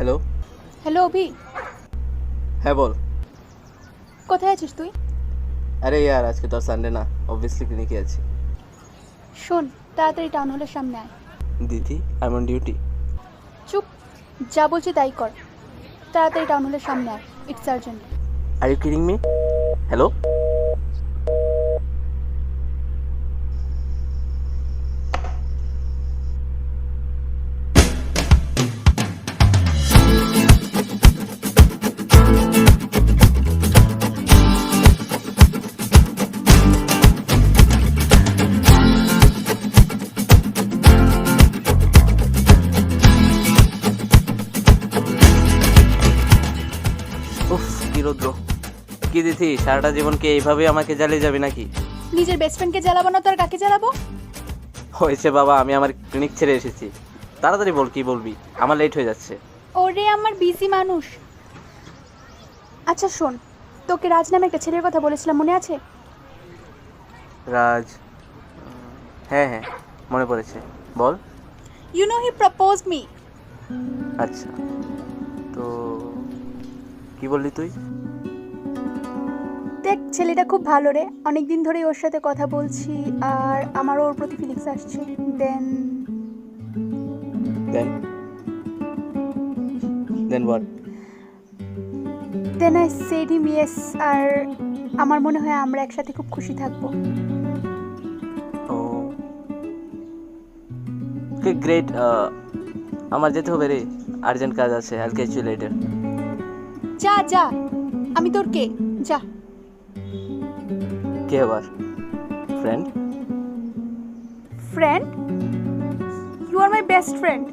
Hello. Hello অভি, হ্যাঁ বল। কোথায় আছিস তুই? আরে ইয়ার আজকে তো সানডে না, অবভিয়াসলি ক্লিনিকে আছি। শোন, তাড়াতাড়ি টাউন হলের সামনে আয়। দিদি, আই এম অন ডিউটি। চুপ, যা বলছি তাই কর। তাড়াতাড়ি টাউন হলের সামনে আয়, it's urgent. Are you kidding me? Hello. উফ, কি রৌদ্র! কি দিদি, সারাটা জীবনকে এইভাবে আমাকে জ্বালিয়ে যাবে নাকি? নিজের বেস্ট ফ্রেন্ডকে জ্বালাবো না তো আর কাকে জ্বালাবো? হয়েছে বাবা, আমি আমার ক্লিনিক ছেড়ে এসেছি। তাড়াতাড়ি বল, কি বলবি? আমার লেট হয়ে যাচ্ছে। ওরে আমার বিজি মানুষ। আচ্ছা শোন, তোকে রাজ নামে একটা ছেলের কথা বলেছিলাম, মনে আছে? রাজ? হ্যাঁ হ্যাঁ, মনে পড়েছে, বল। You know he proposed me. আচ্ছা, তো কি বললি তুই? দেখ, ছেলেটা খুব ভালো রে, অনেক দিন ধরেই ওর সাথে কথা বলছি আর আমারও ওর প্রতি ফিলিংস আসছে। Then then then what? Then I said him yes, আর আমার মনে হয় আমরা একসাথে খুব খুশি থাকবো। Oh great. আমার যেতে হবে রে, আর্জেন্ট কাজ আছে। আইল ক্যাচ ইউ লেটার। যা যা, আমি তোর কে? যা। কে আবার? Friend? Friend? You are my best friend,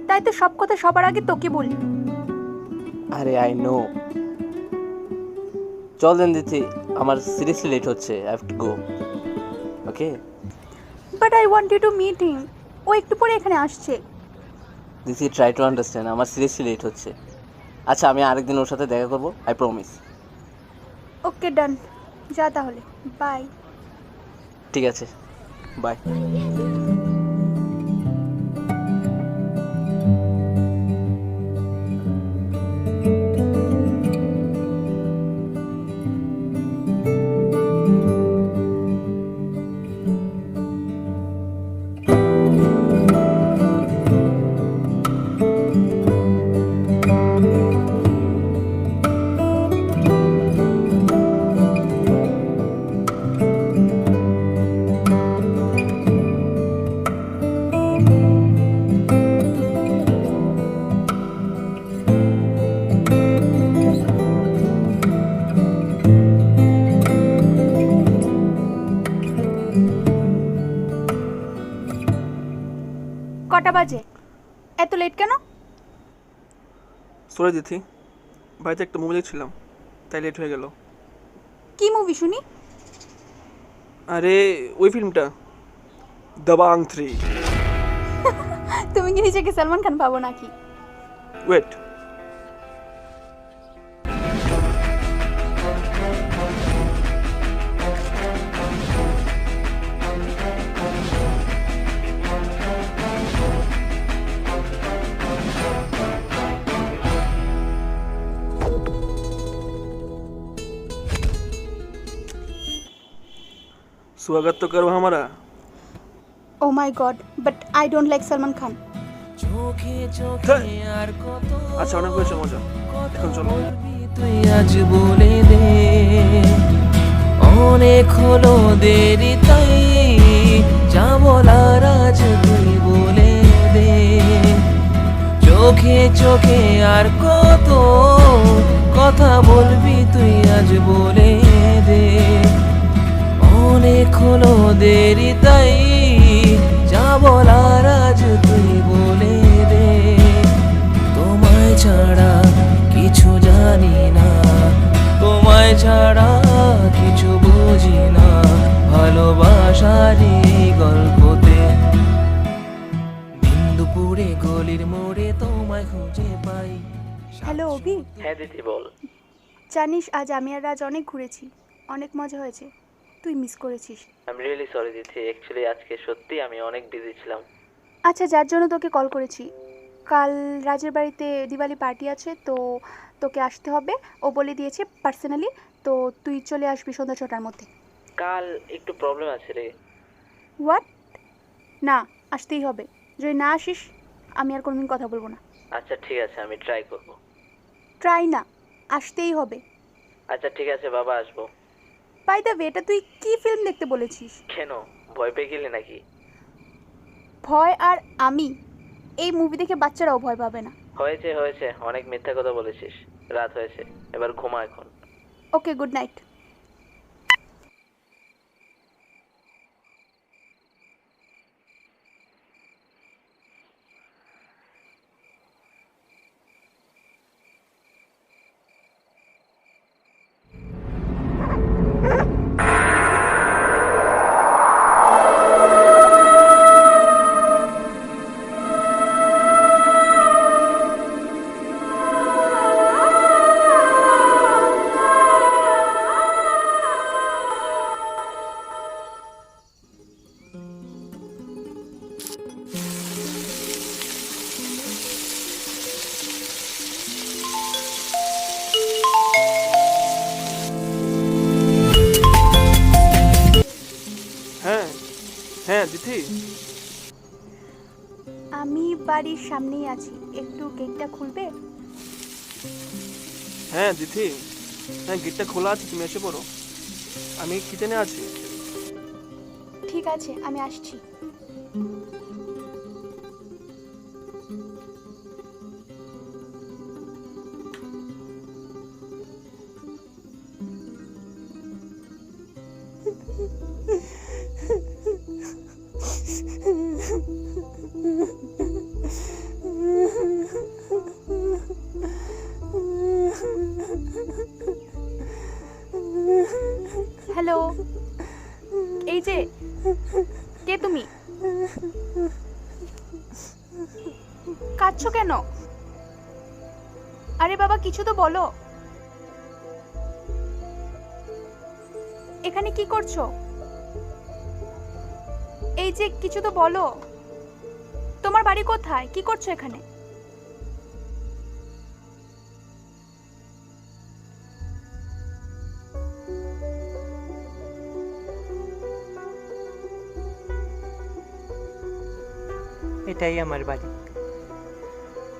তাই তো সব কথা সবার আগে তোকে বলি। আরে আই নো। চল দেন দিতি, আমার সিরিয়াসলি লেট হচ্ছে। I have to go. Okay but I want you to meet him. ও একটু পরে এখানে আসছে। দিদি, ট্রাই টু আন্ডারস্ট্যান্ড, আমার সিরিয়াসলি লেট হচ্ছে। আচ্ছা, আমি আরেকদিন ওর সাথে দেখা করবো, আই প্রমিস। ওকে ডান, যা তাহলে, বাই। ঠিক আছে, বাই। কটা বাজে? এত লেট কেন? সরি দিথি, বাড়িতে একটা মুভি দেখছিলাম, তাই লেট হয়ে গেল। কি মুভি শুনি? আরে ওই ফিল্মটা, দবাং 3। তুমি কি নিজেকে সালমান খান পাবো নাকি? ওয়েট, स्वागत तो करो हमारा। Oh my god, but I don't like Salman Khan. আচ্ছা, অনেক হয়েছে মজা, এখন চলো। তুই আজ বলে দে, অনেক হলো দেরি, তাই যা বলার আজ তুই বলে দে। চোখে চোখে আর কত কথা বলবি তুই আজ বলে দে। অনেক হলো দেরি, তাই যা বলার আজ তুই বলে দে। তোমায় ছাড়া কিছু জানি না, তোমায় ছাড়া কিছু বুঝি না, ভালোবাসারই গল্পতে। বিন্দুপুরে গলির মোড়ে তোমায় খুঁজে পাই। হ্যালো অভি, হ্যাঁ দিদি, বল। জানিস আজ আমি আর রাজ অনেক ঘুরেছি, অনেক মজা হয়েছে। তুই মিস করেছিস। আই এম রিয়েলি সরি দিদি, অ্যাকচুয়ালি আজকে সত্যি আমি অনেক বিজি ছিলাম। আচ্ছা, যার জন্য তোকে কল করেছি, কাল রাজের বাড়িতে দিওয়ালি পার্টি আছে, তো তোকে আসতে হবে। ও বলে দিয়েছে পার্সোনালি, তো তুই চলে আসবি সন্ধ্যা 6টার মধ্যে। কাল একটু প্রবলেম আছে রে। হোয়াট? না, আসতেই হবে। যদি না আসিস আমি আর কোনোদিন কথা বলবো না। আচ্ছা ঠিক আছে, আমি ট্রাই করব। ট্রাই না, আসতেই হবে। আচ্ছা ঠিক আছে বাবা, আসবো। বাই দ্য ওয়ে, এটা তুই কি ফিল্ম দেখতে বলেছিস? কেন, ভয় পেয়ে গেলি নাকি? ভয় আর আমি, এই মুভি দেখে বাচ্চারাও ভয় পাবে না। হয়েছে হয়েছে, অনেক মিথ্যা কথা বলেছিস। রাত হয়েছে, এবার ঘুমা এখন। ওকে, গুড নাইট। হ্যাঁ হ্যাঁ দিদি, আমি বাড়ির সামনেই আছি, একটু গেটটা খুলবে? হ্যাঁ দিদি, হ্যাঁ গেটটা খোলা আছে, তুমি এসে পড়ো। আমি কিচেনে আছি। ঠিক আছে, আমি আসছি। হ্যালো, এই যে, কে তুমি? কাঁদছো কেন? আরে বাবা, কিছু তো বলো। এখানে কি করছো? এই যে, কিছু তো বলো। তোমার বাড়ি কোথায়? কি করছো এখানে? এটাই আমার বাড়ি।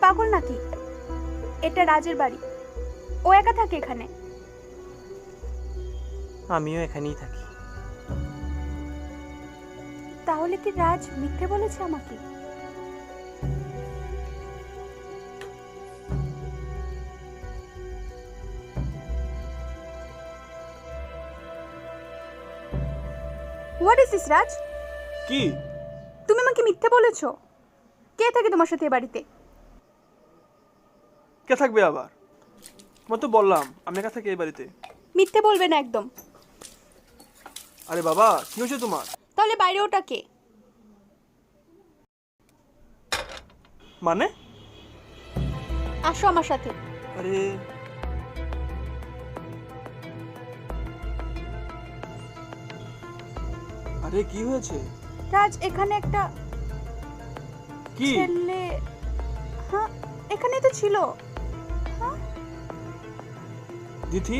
পাগল নাকি? এটা রাজের বাড়ি, ও একা থাকে এখানে। আমিও এখানেই থাকি। তাহলে কি রাজ মিথ্যে বলেছে আমাকে? হোয়াট ইজ দিস রাজ? কি? তুমি আমাকে মিথ্যে বলেছো? কে থাকে তোমার সাথে এ বাড়িতে? কে থাকবে আবার? তোমার তো বললাম আমি একা থাকি এই বাড়িতে। মিথ্যে বলবে না একদম। আরে বাবা, কি হয়েছে তোমার? তাহলে বাইরে ওটা কে? মানে? আসো আমার সাথে। আরে আরে কি হয়েছে? রাজ, এখানে একটা কি? ছেলে, হ্যাঁ এখানেই তো ছিল। হ্যাঁ, দিথি,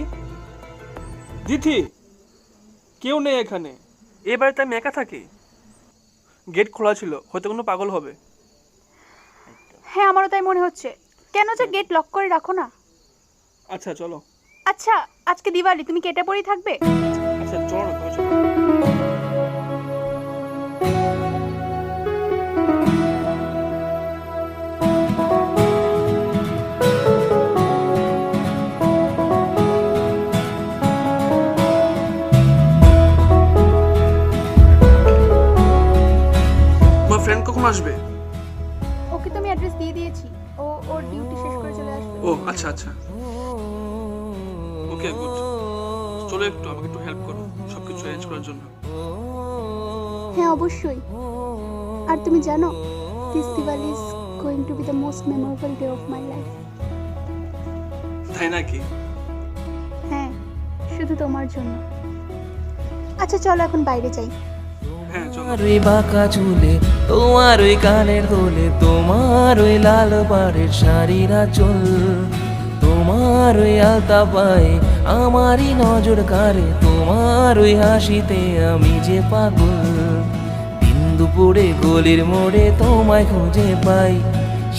দিথি, কেউ নেই এখানে। এ বাড়িতে আমি একা থাকি। গেট খোলা ছিল, হয়তো কোনো পাগল হবে। হ্যাঁ আমারও তাই মনে হচ্ছে। কেন যে গেট লক করে রাখো না? আচ্ছা চলো। আচ্ছা, আজকে দিওয়ালি, তুমি কি এটা পরেই থাকবে? আচ্ছা চলো না, তুমি চলো। তোমার ফ্রেন্ড কখন আসবে? ওকে তো আমি অ্যাড্রেস দিয়ে দিয়েছি, ও ওর ডিউটি শেষ করে চলে আসবে। ও আচ্ছা আচ্ছা, ওকে গুড। চলো একটু আমাকে একটু হেল্প করো সবকিছু অ্যারেঞ্জ করার জন্য। হ্যাঁ অবশ্যই। আর তুমি জানো, this Diwali is going to B the most memorable day of my life. তাই নাকি? হ্যাঁ, শুধু তোমার জন্য। আচ্ছা চলো এখন বাইরে যাই। হ্যাঁ চলো। তোমার ওই বাঁকা চুলে, তোমার ওই কানের দোলে, তোমার ওই লাল পাড়ের শাড়ির আঁচল, তোমার ওই আলতা পায়ে আমারই নজর কাড়ে, তোমার ওই হাসিতে আমি যে পাগল। দিন দুপুরে গলির মোড়ে তোমায় খুঁজে পাই,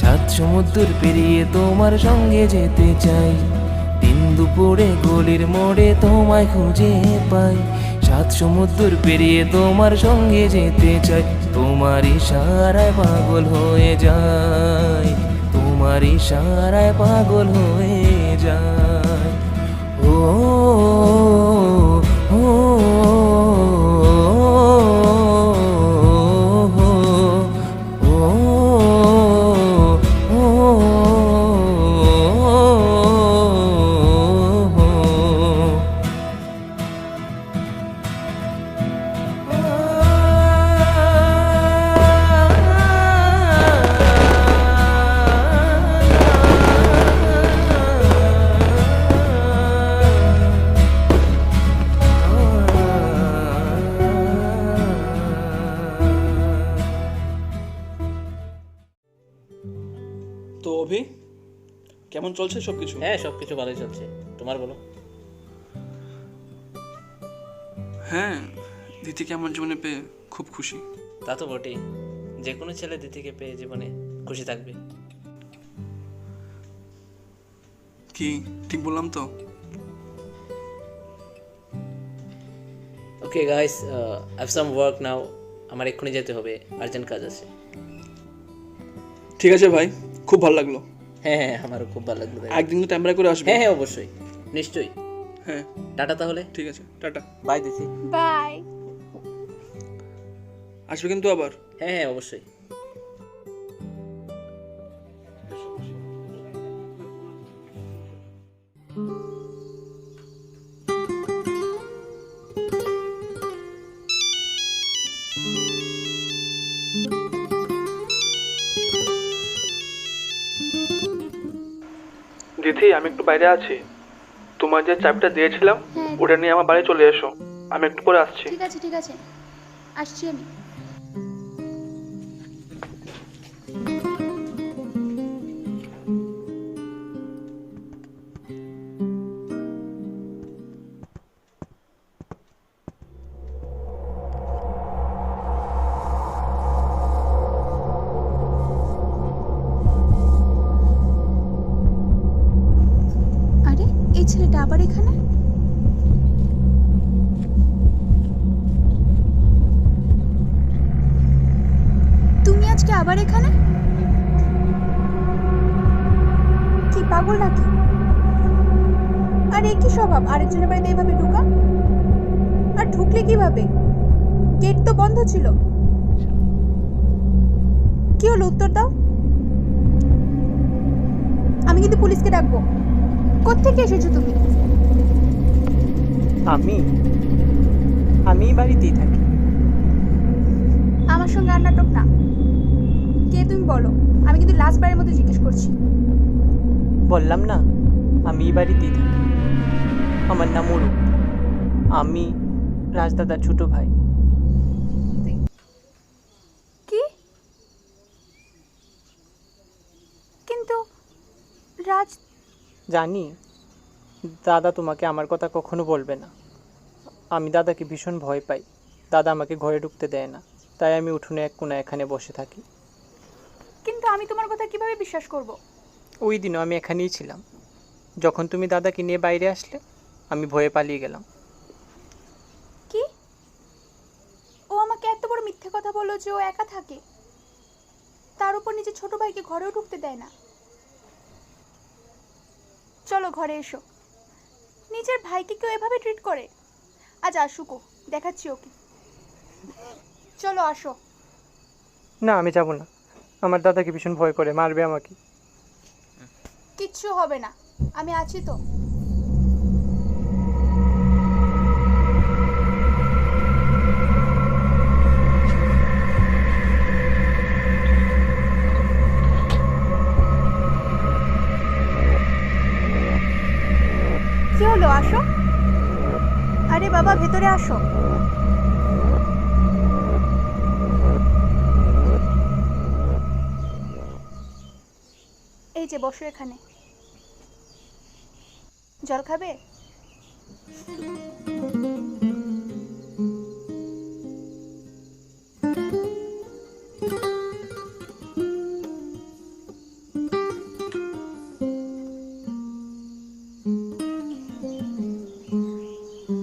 সাত সমুদ্র পেরিয়ে তোমার সঙ্গে যেতে চাই। দিন দুপুরে গলির মোড়ে তোমায় খুঁজে পাই, সাত সমুদ্র পেরিয়ে তোমার সঙ্গে যেতে চাই। তোমার ইশারায় পাগল হয়ে যায়, তোমার ইশারায় পাগল হয়ে যায়। ও ও তো অভি, কেমন চলছে সব কিছু? হ্যাঁ, সব কিছু ভালোই চলছে। তোমার বলো। হ্যাঁ, দিদিকে আমার জীবনে পেয়ে খুব খুশি। তা তো বটেই, যে কোনো ছেলে দিদিকে পেয়ে জীবনে খুশি থাকবে। কি ঠিক বললাম তো? Okay guys, I have some work নাও। আমার এক্ষুনি যেতে হবে, আর্জেন্ট কাজ আছে। ঠিক আছে ভাই, খুব ভালো লাগলো। হ্যাঁ হ্যাঁ, আমারও খুব ভালো লাগলো। একদিন তো টাইম বের করে আসবে। হ্যাঁ হ্যাঁ, অবশ্যই, নিশ্চয়ই। হ্যাঁ টাটা তাহলে। ঠিক আছে, টাটা। বাই দিদি। বাই। আসবে কিন্তু আবার। হ্যাঁ হ্যাঁ, অবশ্যই। দিদি, আমি একটু বাইরে আছি। তোমার যে চাবিটা দিয়েছিলাম হ্যাঁ। ওটা নিয়ে আমার বাড়ি চলে এসো। আমি একটু পরে আসছি। ঠিক আছে ঠিক আছে, আসছি আমি। আরে, এই ছেলেটা আবার এখানে? তুমি আজকে আবার এখানে? কি পাগল নাকি? আরে কি স্বভাব আরেকজনের বাড়িতে এভাবে ঢুকা? আর ঢুকলে কিভাবে? গেট তো বন্ধ ছিল। কি হলো, উত্তর দাও। আমি কিন্তু পুলিশকে ডাকবো। কোত্থেকে এসেছো তুমি? আমি বাড়িতেই থাকি। আমার সঙ্গে আর নাটক না। কে তুমি বলো? আমি কিন্তু লাস্ট বারের মতো জিজ্ঞেস করছি। বললাম না, আমি বাড়িতেই থাকি। আমার নাম অরূপ। আমি রাজদাদার ছোট ভাই। কি? কিন্তু রাজ, জানি দাদা তোমাকে আমার কথা কখনো বলবে না। আমি দাদাকে ভীষণ ভয় পাই। দাদা আমাকে ঘরে ঢুকতে দেয় না, তাই আমি উঠোনে এক কোণা এখানে বসে থাকি। কিন্তু আমি তোমার কথা কিভাবে বিশ্বাস করব? ওই দিনও আমি এখানেই ছিলাম। যখন তুমি দাদাকে নিয়ে বাইরে আসলে, আমি ভয়ে পালিয়ে গেলাম। কি? ও আমাকে এত বড় মিথ্যে কথা বললো যে ও একা থাকে, তার উপর নিজের ছোট ভাইকে ঘরেও ঢুকতে দেয় না। চলো ঘরে এসো। নিজের ভাইকে কেউ এভাবে ট্রিট করে? আজ আসুকো, দেখাচ্ছি ওকে। চলো আসো। না, আমি যাব না। আমার দাদাকে ভীষণ ভয় করে, মারবে আমাকে। কিচ্ছু হবে না, আমি আছি তো। কি হলো, আসো। আরে বাবা, ভেতরে আসো। যে বসো এখানে, জল খাবে?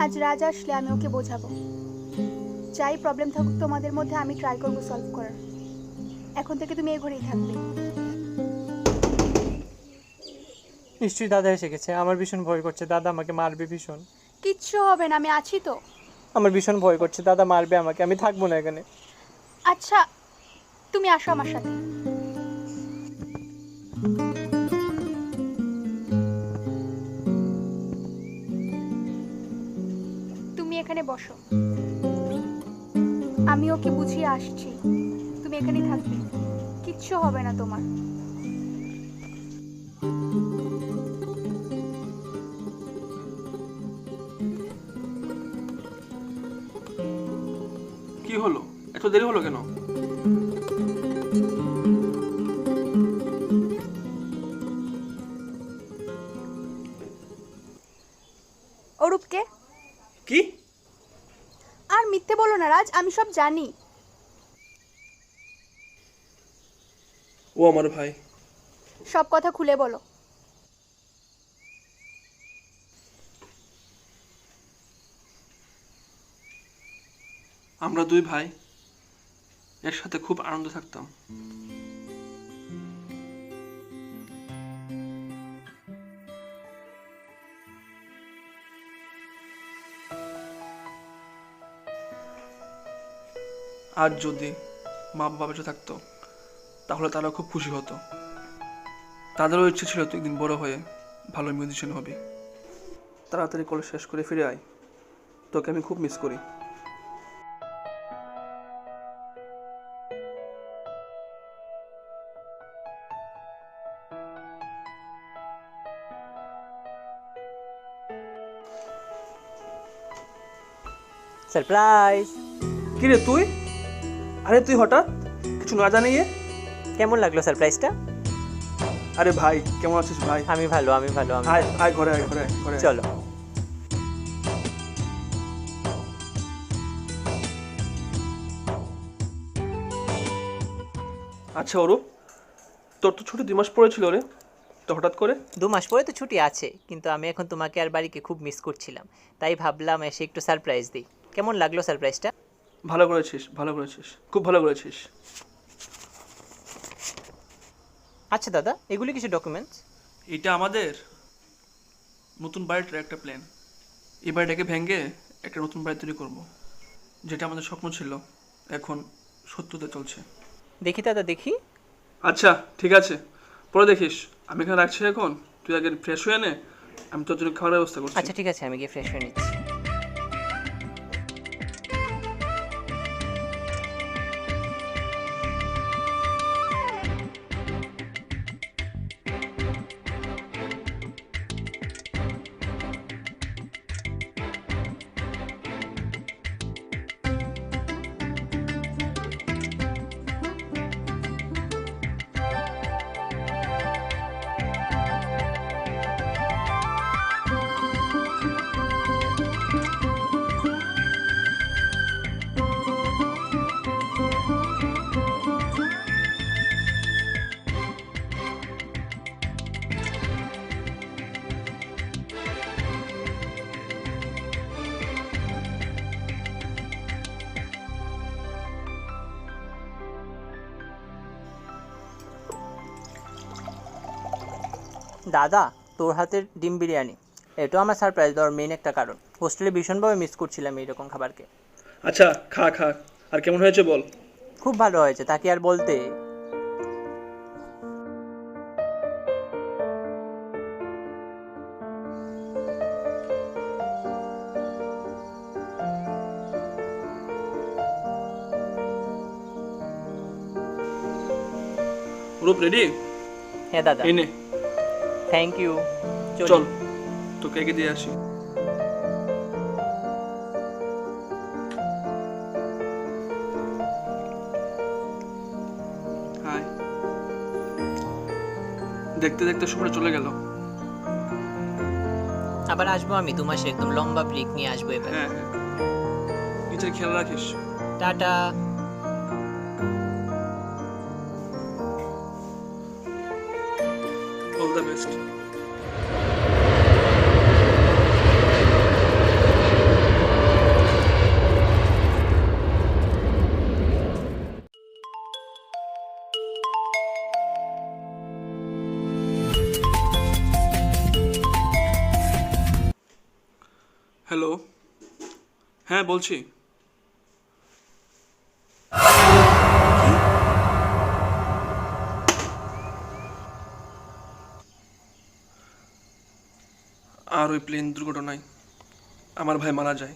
আজ রাজ আসলে আমি ওকে বোঝাবো, যাই প্রবলেম থাকুক তোমাদের মধ্যে আমি ট্রাই করবো সলভ করার। এখন থেকে তুমি এই ঘরেই থাকবে। নিশ্চয়ই দাদা এসে গেছে, আমার ভীষণ ভয় করছে, দাদা আমাকে মারবে ভীষণ। কিচ্ছু হবে না, আমি আছি তো। আমার ভীষণ ভয় করছে, দাদা মারবে আমাকে, আমি থাকবো না এখানে। আচ্ছা তুমি আসো আমার সাথে। তুমি এখানে বসো, আমি ওকে বুঝিয়ে আসছি। তুমি এখানেই থাকবে, কিচ্ছু হবে না তোমার। কি হলো, এত দেরি হলো কেন? অরূপকে। কি? আর মিথ্যে বলো না রাজ, আমি সব জানি। ও আমার ভাই। সব কথা খুলে বলো। আমরা দুই ভাই একসাথে খুব আনন্দ থাকতাম। আজ যদি মা বাবা বেঁচে থাকতো তাহলে তারা খুব খুশি হতো। তাদেরও ইচ্ছে ছিল তুই একদিন বড় হয়ে ভালো মিউজিশিয়ান হবি। তাড়াতাড়ি কলেজ শেষ করে ফিরে আয়, তোকে আমি খুব মিস করি। সারপ্রাইজ! কিরে তুই? আরে তুই হঠাৎ কিছু না জানিয়ে? কেমন লাগলো সারপ্রাইজটা? আরে ভাই কেমন আছিস ভাই? আমি ভালো। আয় আয় ঘরে আয়, ঘরে আয়, ঘরে আয়। চলো। আচ্ছা অরূপ, তোর তো ছুটি 2 মাস পড়েছিল রে, তো হঠাৎ করে? 2 মাস পরে তো ছুটি আছে, কিন্তু আমি এখন তোমাকে আর বাড়িকে খুব মিস করছিলাম, তাই ভাবলাম এসে একটু সারপ্রাইজ দিই। কেমন লাগলো সারপ্রাইজটা? ভালো করেছিস, ভালো করেছিস, খুব ভালো করেছিস। আচ্ছা দাদা, এগুলি কিছু ডকুমেন্টস। এটা আমাদের নতুন বাড়িটার একটা প্ল্যান। এই বাড়িটাকে ভেঙে একটা নতুন বাড়ি তৈরি করব, যেটা আমাদের স্বপ্ন ছিল এখন সত্যতে চলছে। দেখি দাদা, দেখি। আচ্ছা ঠিক আছে, পরে দেখিস। আমি এখানে রাখছি এখন, তুই আগে ফ্রেশ হয়ে নে, আমি তোর জন্য খাওয়ার ব্যবস্থা করছি। আচ্ছা ঠিক আছে, আমি গিয়ে ফ্রেশ হয়ে নিচ্ছি। দাদা, তোর হাতের ডিম বিরিয়ানি, এটাও আমার সারপ্রাইজ দেওয়ার মেইন একটা কারণ। হোস্টেলে ভীষণভাবে মিস করছিলাম এইরকম খাবারকে। আচ্ছা খা খা, আর কেমন হয়েছে বল। খুব ভালো হয়েছে, তাকে আর বলতে। রূপ রেডি? হ্যাঁ দাদা। এই নে। Thank you. চল তোকে এগিয়ে দিয়ে আসি। হাই। দেখতে দেখতে সময় চলে গেল। আবার আসবো আমি 2 মাসে, একদম লম্বা ব্রেক নিয়ে আসবো এবার। হ্যাঁ হ্যাঁ, নিজের খেয়াল রাখিস। Tata. All the best. Hello, হ্যাঁ বলছি। আর ওই প্লেন দুর্ঘটনায় আমার ভাই মারা যায়।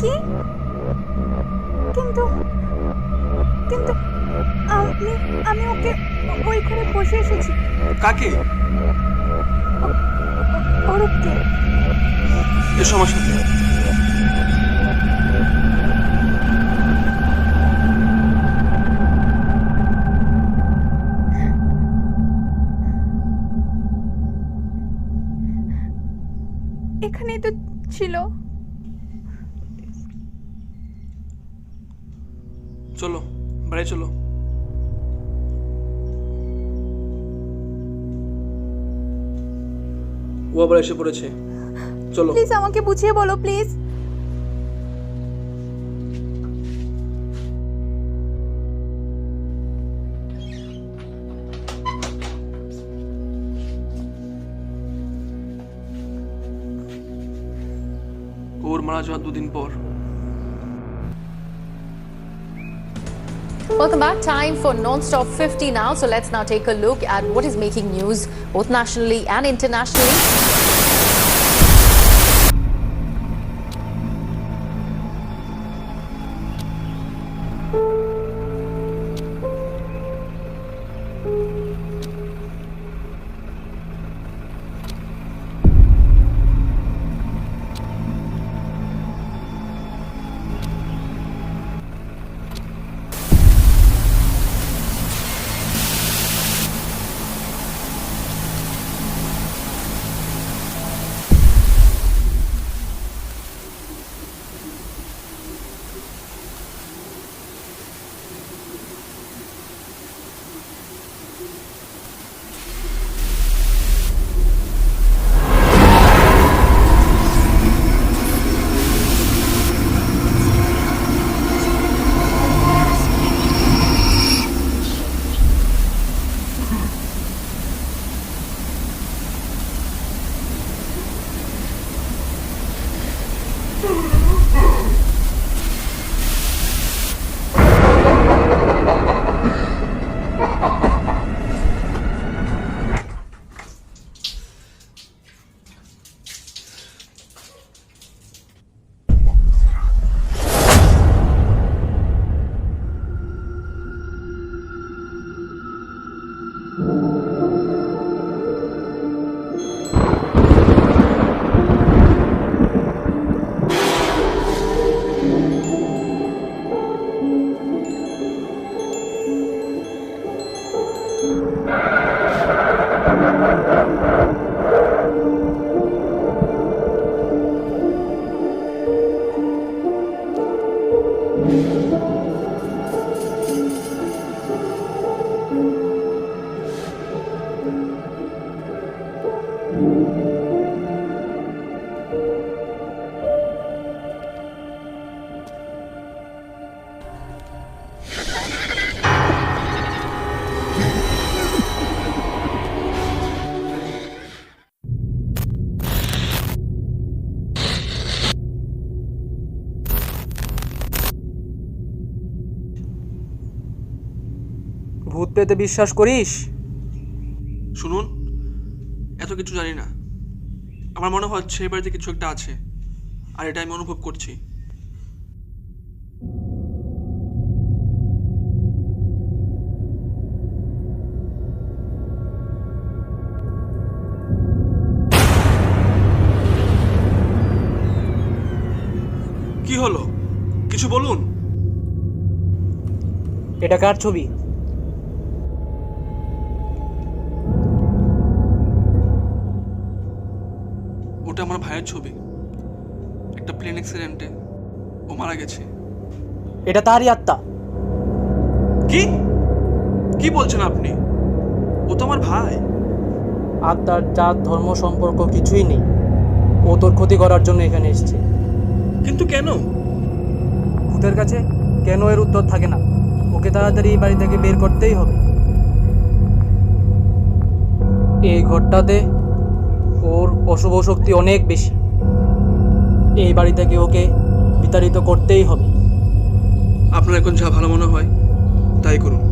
কি? কিন্তু কিন্তু আমি ওকে ওই ঘরে বসে এসেছি। কাকে? অরূপকে। এসো আমার সাথে। এখানেই তো ছিল। চলো বাড়ি চলো। ও আবার এসে পড়েছে, চলো। প্লিজ আমাকে বুঝিয়ে বলো প্লিজ। ওর মারা যাওয়ার 2 দিন পর। Welcome back. Time for Non-Stop 50 now. So let's now take a look at what is making news both nationally and internationally. ভূত পেতে বিশ্বাস করিস? শুনুন, এত কিছু জানি না। আমার মনে হচ্ছে এই বাড়িতে কিছু একটা আছে, আর এটা আমি অনুভব করছি। কি হলো? কিছু বলুন। এটা কার ছবি? ওটা আমার ভাইয়ের ছবি। একটা প্লেন অ্যাক্সিডেন্টে ও মারা গেছে। এটা তারই আত্মা। কি কি বলছেন আপনি? ও তো আমার ভাই। আত্মার জাত ধর্ম সম্পর্ক কিছুই নেই। ও তোর ক্ষতি করার জন্য এখানে এসেছে। কিন্তু কেন? ভূতের কাছে কেন এর উত্তর থাকে না। ওকে তাড়াতাড়ি এই বাড়ি থেকে বের করতেই হবে। এই ঘরটাতে ওর অশুভ শক্তি অনেক বেশি। এই বাড়ি থেকে ওকে বিতাড়িত করতেই হবে। আপনার এখন যা ভালো মনে হয় তাই করুন।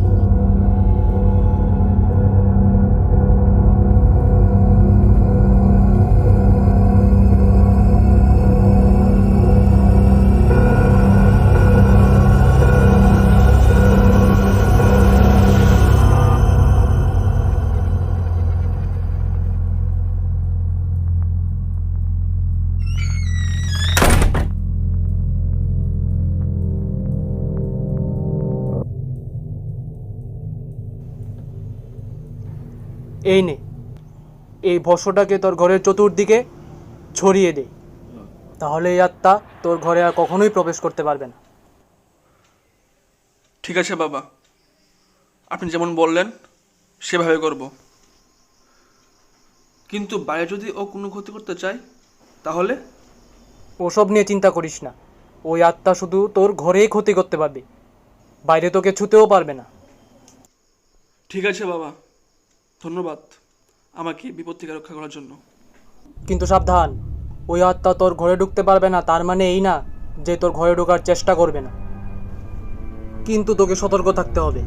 এই নে, এই ভস্মটাকে তোর ঘরের চতুর্দিকে ছড়িয়ে দে। তাহলে এই আত্মা তোর ঘরে আর কখনোই প্রবেশ করতে পারবে না। ঠিক আছে বাবা, আপনি যেমন বললেন সেভাবে করব। কিন্তু বাইরে যদি ও কোনো ক্ষতি করতে চায় তাহলে? ওসব নিয়ে চিন্তা করিস না। ওই আত্মা শুধু তোর ঘরেই ক্ষতি করতে পারবে, বাইরে তোকে ছুতেও পারবে না। ঠিক আছে বাবা, ধন্যবাদ আমাকে বিপদ থেকে রক্ষা করার জন্য। কিন্তু সাবধান, ওই আত্মা তোর ঘরে ঢুকতে পারবে না তার মানে এই না যে তোর ঘরে ঢোকার চেষ্টা করবে না। কিন্তু তোকে সতর্ক থাকতে হবে।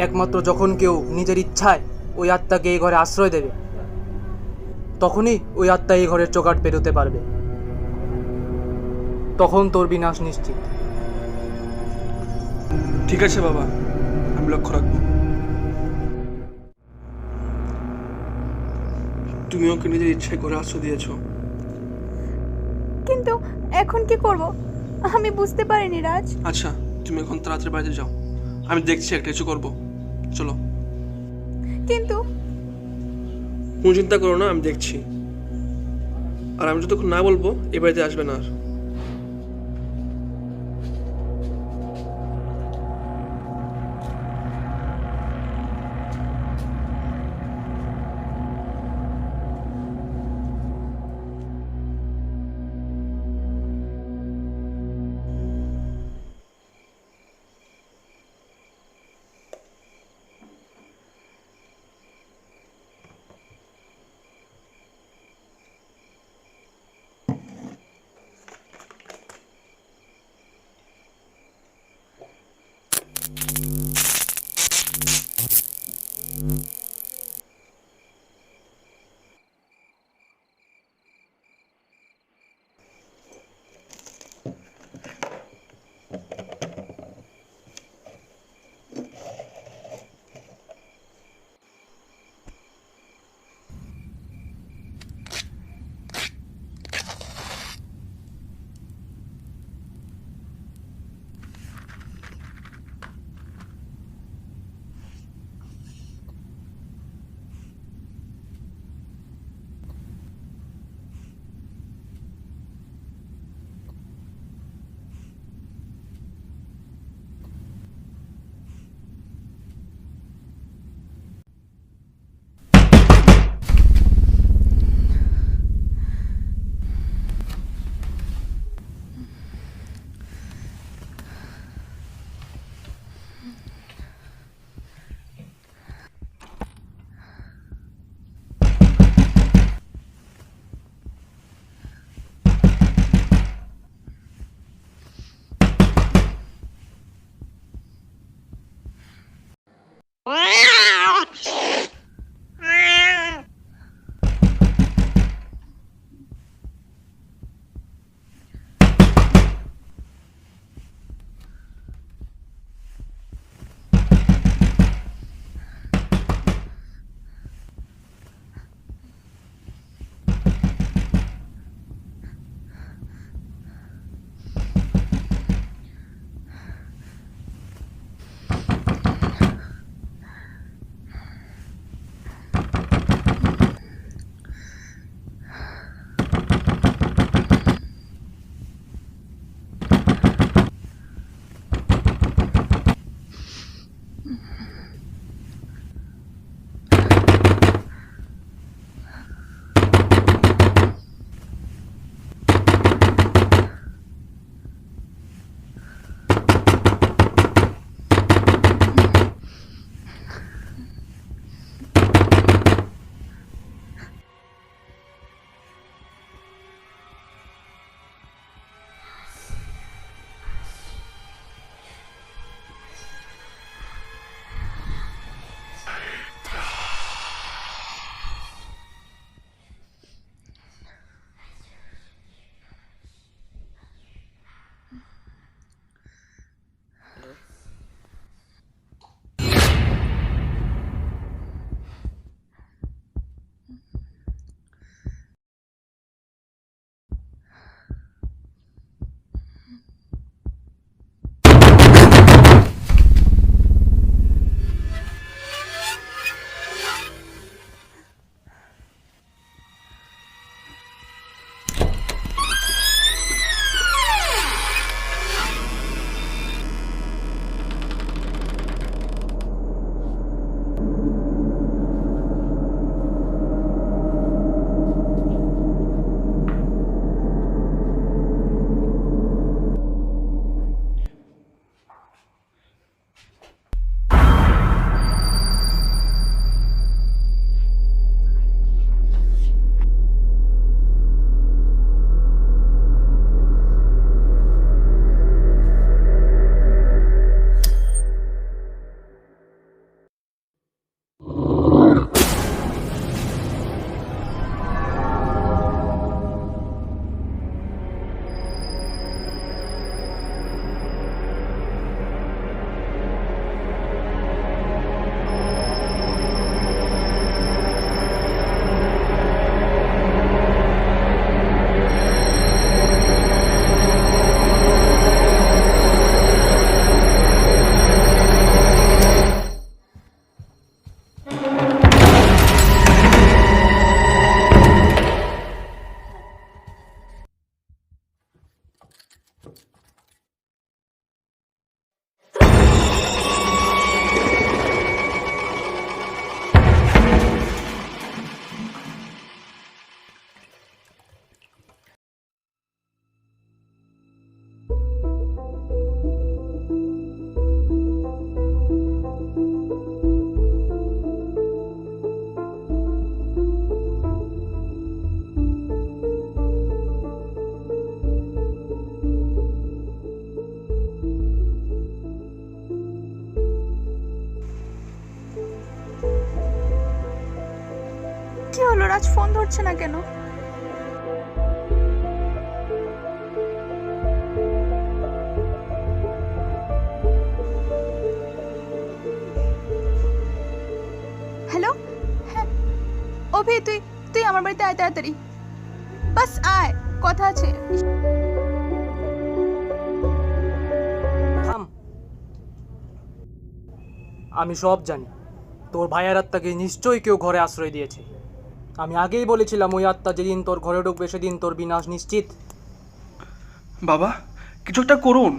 একমাত্র যখন কেউ নিজের ইচ্ছায় ওই আত্মাকে এই ঘরে আশ্রয় দেবে, তখনই ওই আত্মা এই ঘরের চোকাট পেরোতে পারবে। তখন তোর বিনাশ নিশ্চিত। ঠিক আছে বাবা, আমি লক্ষ্য রাখবো। তুমি ওকে নিজের ইচ্ছায় করে আশ্রয় দিয়েছ। কিন্তু এখন কি করব আমি বুঝতে পারিনি রাজ। আচ্ছা, তুমি এখন তাড়াতাড়ি বাড়িতে যাও, আমি দেখছি একটা কিছু করবো। চলো। কিন্তু কোনো চিন্তা করো না, আমি দেখছি। আর আমি যতক্ষণ না বলবো এ বাড়িতে আসবে না আর। কি হলো, রাজ ফোন ধরছে না কেন? হ্যালো, হ্যাঁ অভি, তুই তুই আমার বাড়িতে আয় তাড়াতাড়ি, বাস আয়, কথা আছে। থাম। আমি সব জানি, তোর ভাইয়ের আত্মাকে নিশ্চয়ই কেউ ঘরে আশ্রয় দিয়েছে। আমি আগেই বলেছিলাম ওই আত্মা যেদিন তোর ঘরে ঢুকবে সেদিন তোর বিনাশ নিশ্চিত। বাবা, কিছু একটা করুন,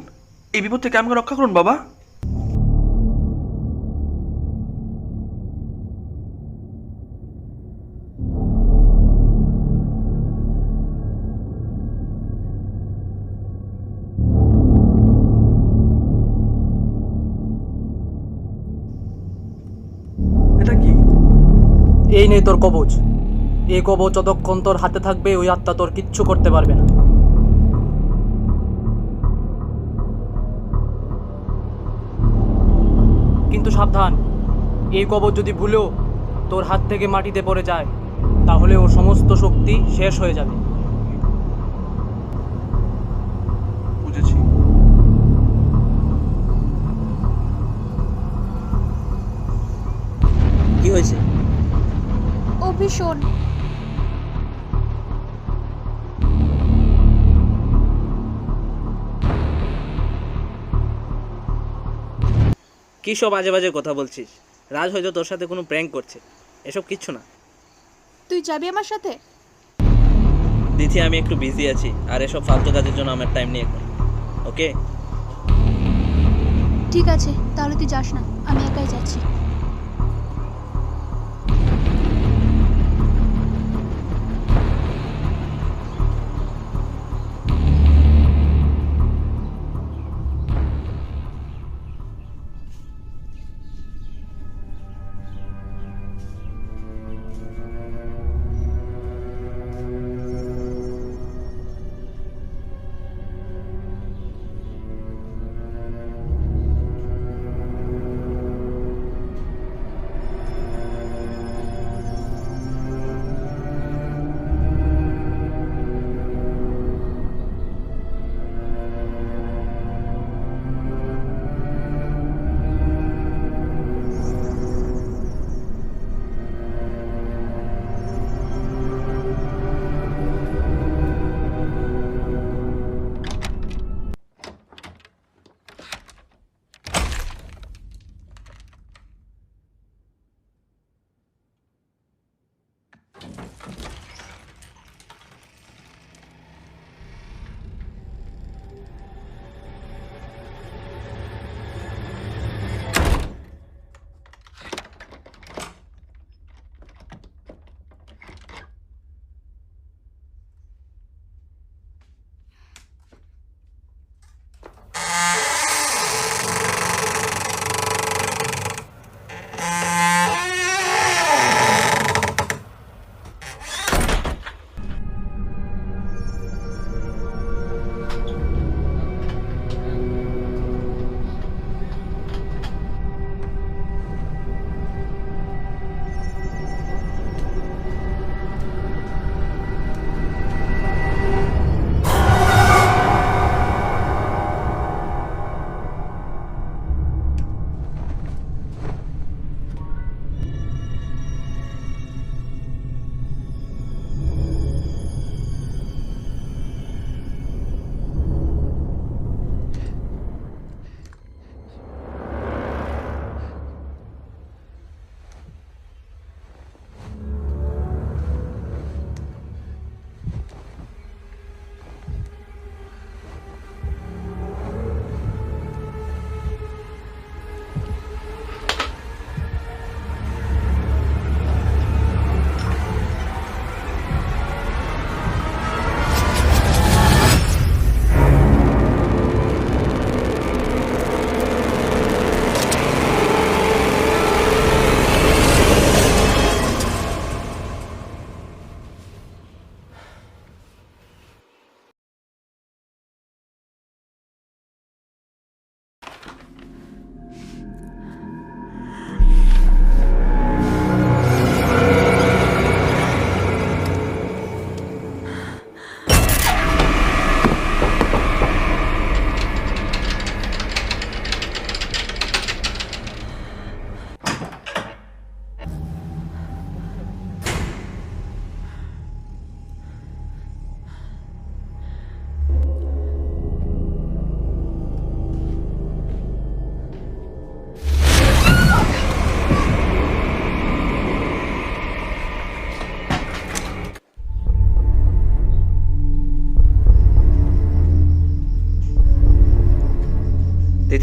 এই বিপদ থেকে আমাকে রক্ষা করুন বাবা। এটা কি? এই নেই তোর কবচ। এই কবচ যতক্ষণ তোর হাতে থাকবে ওই আত্মা তোর কিচ্ছু করতে পারবে না। কিন্তু সাবধান, এই কবচ যদি ভুলেও তোর হাত থেকে মাটিতে পড়ে যায় তাহলে ওর সমস্ত শক্তি শেষ হয়ে যাবে। বুঝেছি। কি হয়েছে? অভি শোন, কি সব আজে বাজে কথা বলছিস? রাজ হয়তো তোর সাথে কোনো প্র্যাঙ্ক করছে, এসব কিচ্ছু না। তুই যাবি আমার সাথে? দিদি, আমি একটু বিজি আছি, আর এসব ফালতু কাজের জন্য আমার টাইম নেই এখন। ওকে? ঠিক আছে, তাহলে তুই যাস না, আমি একাই যাচ্ছি।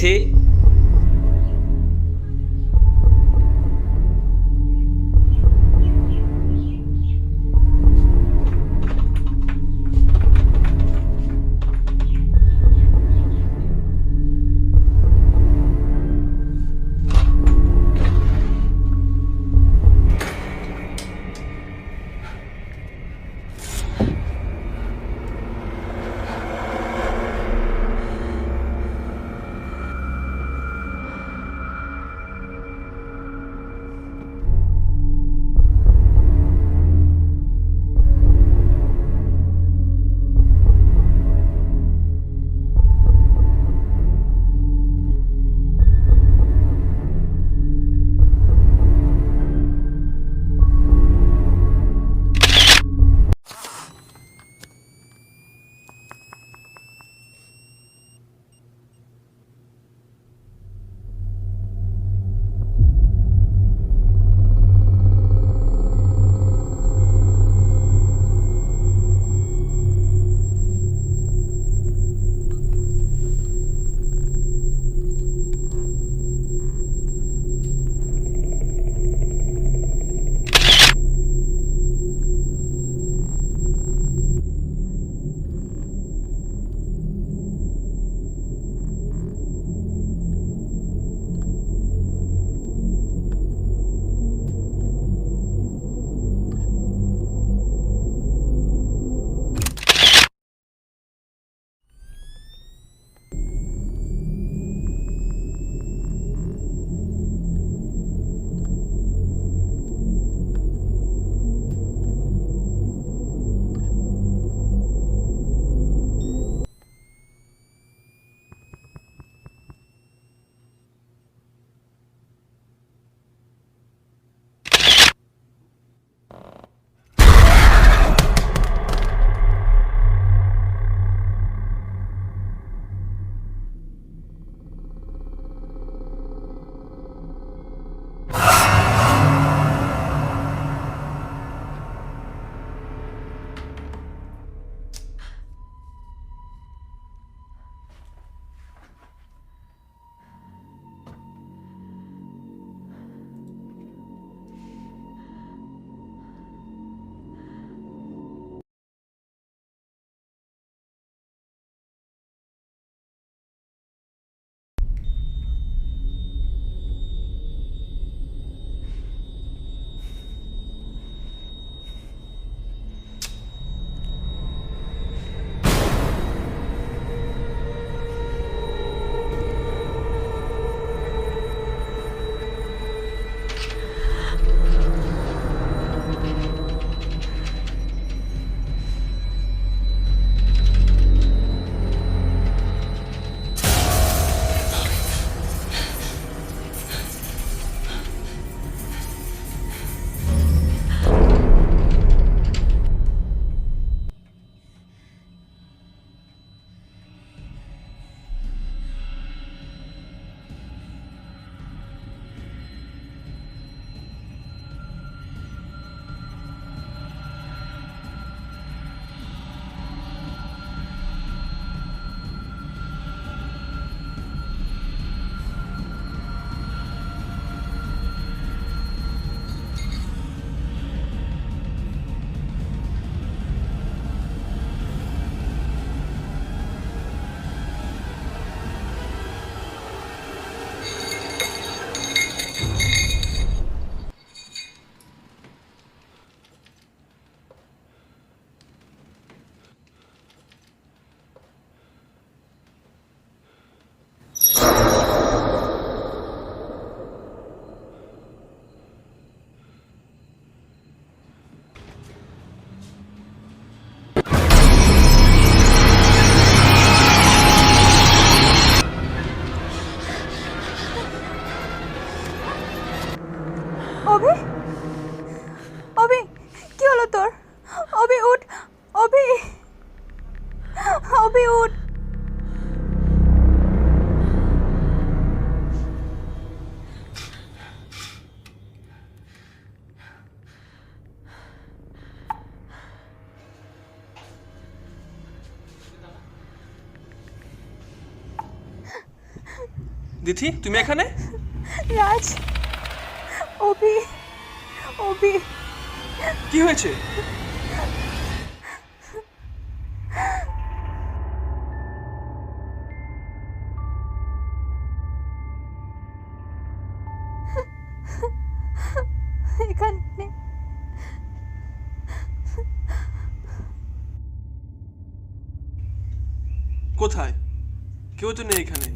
তিথি, অভি, অভি, কি হলো তোর? অভি উঠ, অভি, অভি উঠ। দিথি তুমি এখানে? রাজ, অভি, অভি, কি হয়েছে? এখানে কোথায়? কেউ তো নেই এখানে।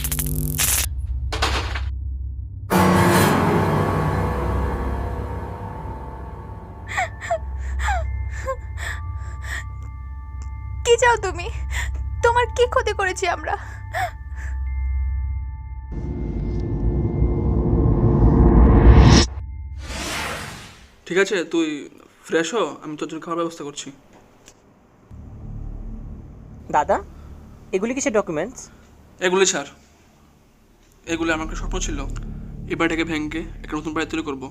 কি চাও তুমি? তোমার কি ক্ষতি করেছি আমরা? ঠিক আছে, তুই ফ্রেশ হ, আমি তোর জন্য খাওয়ার ব্যবস্থা করছি। দাদা, এগুলি কিসের ডকুমেন্টস? এগুলি ছাড়। এগুলি আমার একটা স্বপ্ন ছিল, এই বাড়িটাকে ভেঙে একটা নতুন বাড়ি তৈরি করবো।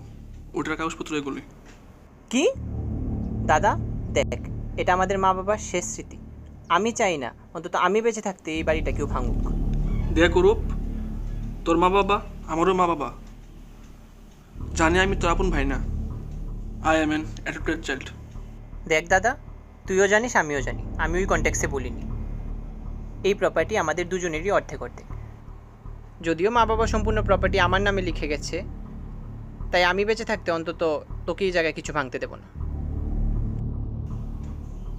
ওটার কাগজপত্র এগুলি। কি? দাদা দেখ, এটা আমাদের মা বাবার শেষ স্মৃতি। আমি চাই না অন্তত আমি বেঁচে থাকতে এই বাড়িটা কেউ ভাঙুক। দেখ রূপ, তোর মা বাবা আমারও মা বাবা। জানি আমি তোর আপন ভাই না। I am an adopted child. দেখ দাদা, তুইও জানিস আমিও জানি, আমি ওই কন্ট্যাক্টসে বলিনি। এই প্রপার্টি আমাদের দুজনেরই অর্ধেক অর্ধেক। যদিও মা বাবা সম্পূর্ণ প্রপার্টি আমার নামে লিখে গেছে, তাই আমি বেঁচে থাকতে অন্তত তোকে এই জায়গায় কিছু ভাঙতে দেবো না।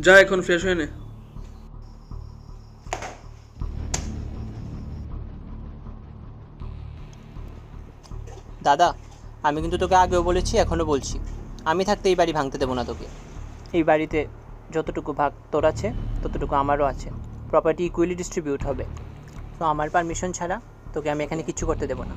যা এখন ফ্রেশ হয়ে নে। দাদা, আমি কিন্তু তোকে আগেও বলেছি, এখনও বলছি, আমি থাকতে এই বাড়ি ভাঙতে দেবো না তোকে। এই বাড়িতে যতটুকু ভাগ তোর আছে ততটুকু আমারও আছে। প্রপার্টি ইকুয়ালি ডিস্ট্রিবিউট হবে। তো আমার পারমিশন ছাড়া তোকে আমি এখানে কিচ্ছু করতে দেবো না।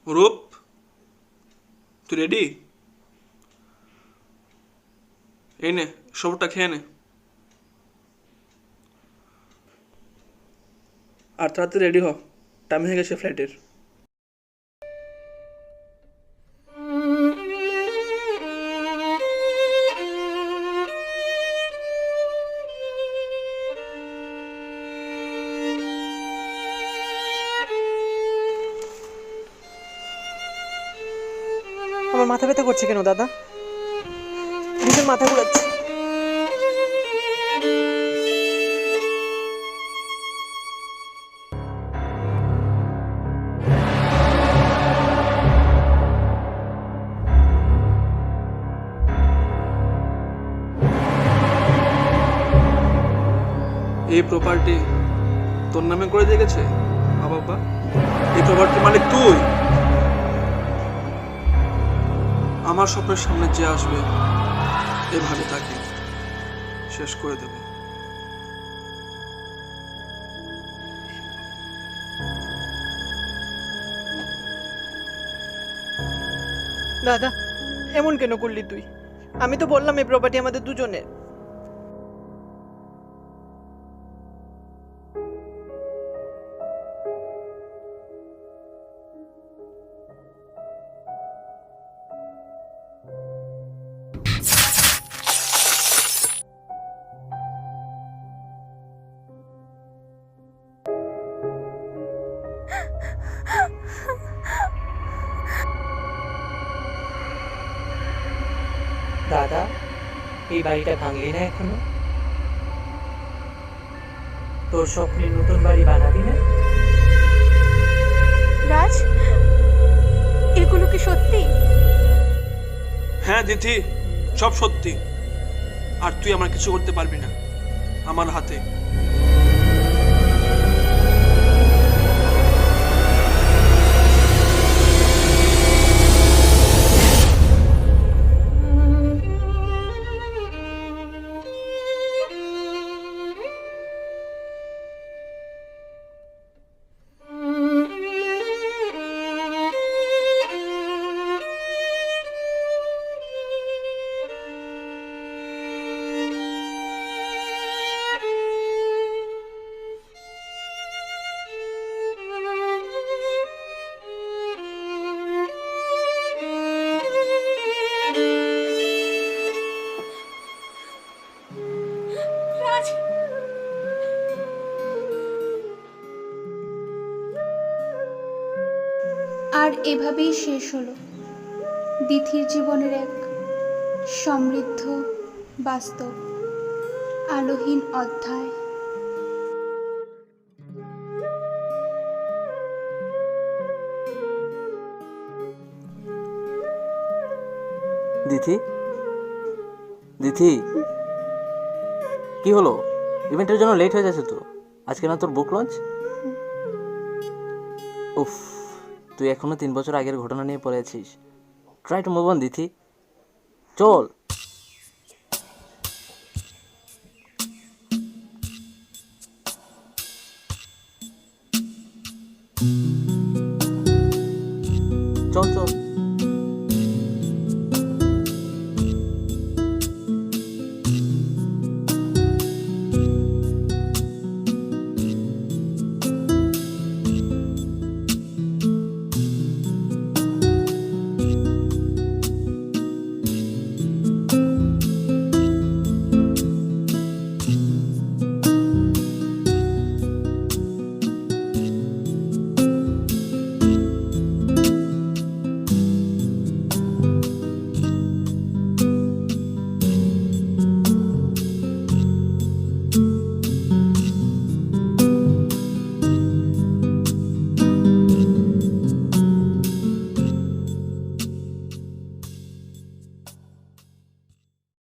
রূপ, তুই রেডি? এই নে, সবটা খেয়ে নে। আর তাড়াতাড়ি রেডি হ, টাইম হয়ে গেছে ফ্লাইটের। আমার মাথা ব্যথা করছে কেন দাদা? ভীষণ মাথা ঘুরাচ্ছে। এই প্রপার্টি তোর নামে করে দিয়ে গেছে মা বাবা। এই প্রপার্টির মালিক তুই। আমার স্বপ্নের সামনে যে আসবে এভাবে তাকে শেষ করে দেব। দাদা, এমন কেন করলি তুই? আমি তো বললাম এই প্রপার্টি আমাদের দুজনের। দাদা, এই বাড়িটা ভাঙলি না এখনো? তোর স্বপ্নের নতুন বাড়ি বানাবি না? রাজ, এগুলো কি সত্যি? হ্যাঁ দিদি, সব সত্যি। আর তুই আমার কিছু করতে পারবি না আমার হাতে। আর এভাবেই শেষ হলো দিথির জীবনের এক সমৃদ্ধ বাস্তব আলোহীন অধ্যায়। দিথি, দিথি, কি হলো? ইভেন্টের জন্য লেট হয়ে যাচ্ছে তো। আজকে না তোর বুক লঞ্চ? উফ, তুই এখনো 3 বছর আগের ঘটনা নিয়ে পড়ে আছিস। Try to move on Dithi, চল।